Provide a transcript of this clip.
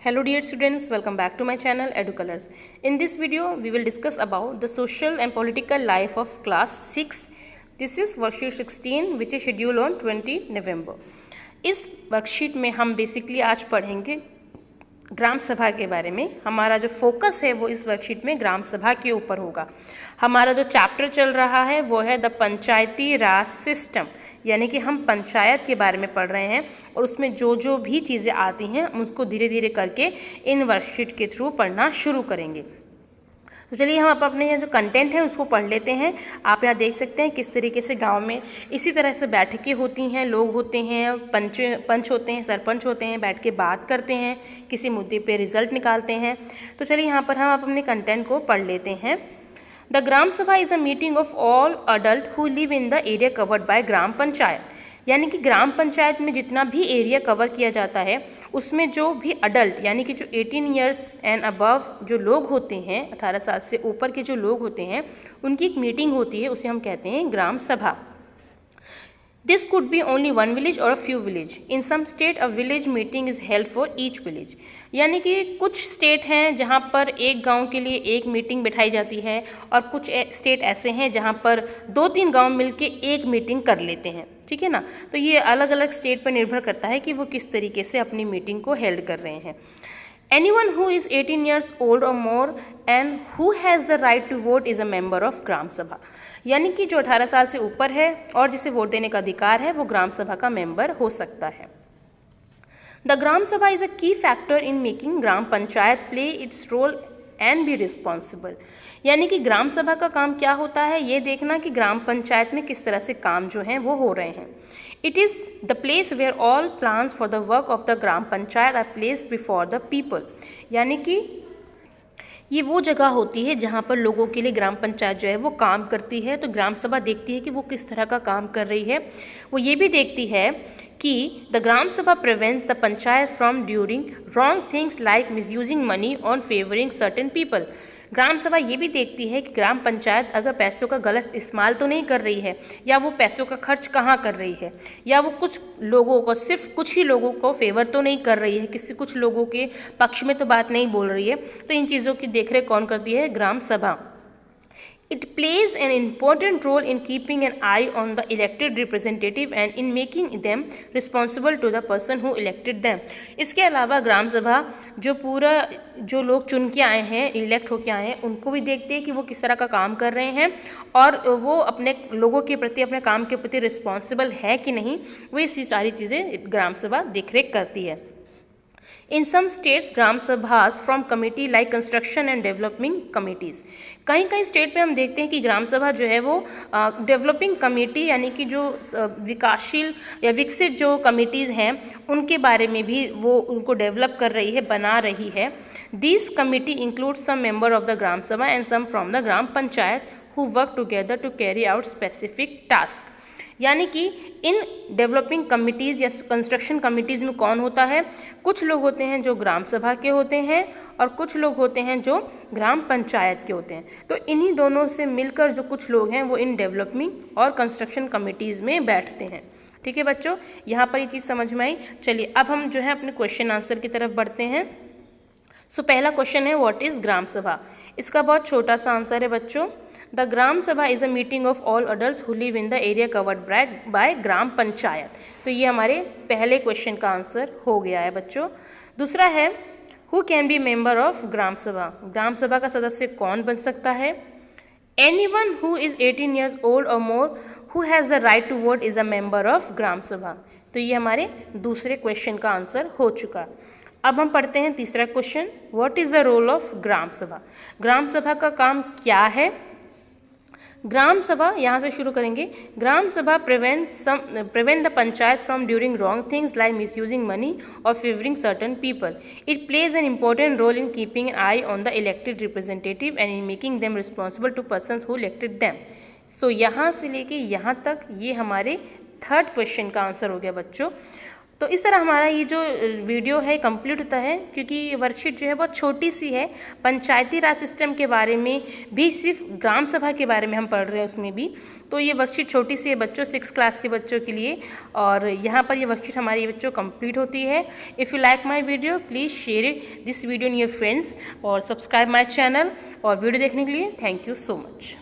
Hello dear students, welcome back to my channel EduColors. In this video, we will discuss about the social and political life of class 6. This is worksheet 16 which is scheduled on 20 November. इस worksheet में हम basically आज पढ़ेंगे ग्राम सभा के बारे में। हमारा जो फोकस है वो इस वर्कशीट में ग्राम सभा के ऊपर होगा। हमारा जो चैप्टर चल रहा है वो है द पंचायती राज सिस्टम, यानी कि हम पंचायत के बारे में पढ़ रहे हैं और उसमें जो जो भी चीज़ें आती हैं हम उसको धीरे धीरे करके इन वर्कशीट के थ्रू पढ़ना शुरू करेंगे। तो चलिए हम अपने यहाँ जो कंटेंट है उसको पढ़ लेते हैं। आप यहाँ देख सकते हैं किस तरीके से गांव में इसी तरह से बैठकें होती हैं, लोग होते हैं, पंच होते हैं, सरपंच होते हैं, बैठ के बात करते हैं, किसी मुद्दे पे रिजल्ट निकालते हैं। तो चलिए यहाँ पर हम अपने कंटेंट को पढ़ लेते हैं। The gram sabha is a meeting of all adult who live in the area covered by gram panchayat, यानी कि ग्राम पंचायत में जितना भी एरिया कवर किया जाता है उसमें जो भी अडल्ट यानी कि जो 18 ईयर्स एंड अबव जो लोग होते हैं, 18 साल से ऊपर के जो लोग होते हैं, उनकी एक मीटिंग होती है, उसे हम कहते हैं ग्राम सभा। This could be only one village or a few village. In some state, a village meeting is held for each village. यानी कि कुछ स्टेट हैं जहाँ पर एक गांव के लिए एक मीटिंग बिठाई जाती है और कुछ स्टेट ऐसे हैं जहाँ पर 2-3 गांव मिलके एक मीटिंग कर लेते हैं, ठीक है ना। तो ये अलग अलग स्टेट पर निर्भर करता है कि वो किस तरीके से अपनी मीटिंग को हेल्ड कर रहे हैं। Anyone who is 18 years old or more and who has the right to vote is a member of ग्राम सभा, यानी कि जो 18 साल से ऊपर है और जिसे वोट देने का अधिकार है वो ग्राम सभा का मेंबर हो सकता है। द ग्राम सभा is a key factor in making Gram Panchayat play its role and be responsible, यानी कि ग्राम सभा का काम क्या होता है ये देखना कि ग्राम पंचायत में किस तरह से काम जो हैं वो हो रहे हैं। It is the place where all plans for the work of the gram Panchayat are placed before the people, यानी कि ये वो जगह होती है जहाँ पर लोगों के लिए ग्राम पंचायत जो है वो काम करती है। तो ग्राम सभा देखती है कि वो किस तरह का काम कर रही है। वो ये भी देखती है कि the gram sabha prevents the panchayat from during wrong things like misusing money on favouring certain people. Gram sabha ये भी देखती है कि ग्राम पंचायत अगर पैसों का गलत इस्तेमाल तो नहीं कर रही है, या वो पैसों का खर्च कहाँ कर रही है, या वो कुछ लोगों को, सिर्फ कुछ ही लोगों को फेवर तो नहीं कर रही है, किसी कुछ लोगों के पक्ष में तो बात नहीं बोल रही है। तो इन चीज़ों की देखरेख कौन करती है? ग्राम सभा। It plays an important role in keeping an eye on the elected representative and in making them responsible to the person who elected them. इसके अलावा ग्राम सभा जो लोग चुन के आए हैं, इलेक्ट होके आए हैं, उनको भी देखते हैं कि वो किस तरह का काम कर रहे हैं और वो अपने लोगों के प्रति, अपने काम के प्रति रिस्पॉन्सिबल है कि नहीं, वो ये सारी चीज़ें ग्राम सभा देखरेख करती है। In some states, gram sabhas from committee like construction and developing committees, कहीं कहीं स्टेट पे हम देखते हैं कि ग्राम सभा जो है वो डेवलपिंग कमेटी यानी कि जो विकासशील या विकसित जो कमिटीज़ हैं उनके बारे में भी वो उनको डेवलप कर रही है, बना रही है। This committee include some member of the gram sabha and some from the gram panchayat who work together to carry out specific task, यानी कि इन डेवलपिंग कमिटीज़ या कंस्ट्रक्शन कमिटीज़ में कौन होता है? कुछ लोग होते हैं जो ग्राम सभा के होते हैं और कुछ लोग होते हैं जो ग्राम पंचायत के होते हैं। तो इन्हीं दोनों से मिलकर जो कुछ लोग हैं वो इन डेवलपिंग और कंस्ट्रक्शन कमिटीज़ में बैठते हैं। ठीक है बच्चों, यहाँ पर ये चीज़ समझ में आई। चलिए अब हम जो है अपने क्वेश्चन आंसर की तरफ बढ़ते हैं। सो पहला क्वेश्चन है व्हाट इज़ ग्राम सभा। इसका बहुत छोटा सा आंसर है बच्चों, the gram sabha is a meeting of all adult who live in the area covered by gram panchayat. तो ये हमारे पहले क्वेश्चन का आंसर हो गया है बच्चों। दूसरा है who can be member of gram sabha. Gram sabha का सदस्य कौन बन सकता है? Anyone who is 18 years old और more who has the right to vote is a member of gram sabha. तो ये हमारे दूसरे क्वेश्चन का आंसर हो चुका। अब हम पढ़ते हैं तीसरा question, what is the role of gram sabha. Gram sabha का काम क्या है? ग्राम सभा, यहाँ से शुरू करेंगे। Gram sabha prevent the panchayat from during wrong things like misusing money और favouring certain people. It plays an important role in keeping an eye on the elected representative and in making them responsible to person who elected them. So यहाँ से लेके यहाँ तक ये हमारे third question का answer हो गया बच्चों। तो इस तरह हमारा ये जो वीडियो है कंप्लीट होता है, क्योंकि ये वर्कशीट जो है बहुत छोटी सी है। पंचायती राज सिस्टम के बारे में भी, सिर्फ ग्राम सभा के बारे में हम पढ़ रहे हैं उसमें भी। तो ये वर्कशीट छोटी सी है बच्चों, 6 क्लास के बच्चों के लिए। और यहाँ पर ये वर्कशीट हमारी बच्चों कंप्लीट होती है। If you like my video please share it this video in your friends और सब्सक्राइब माई चैनल। और वीडियो देखने के लिए थैंक यू सो मच।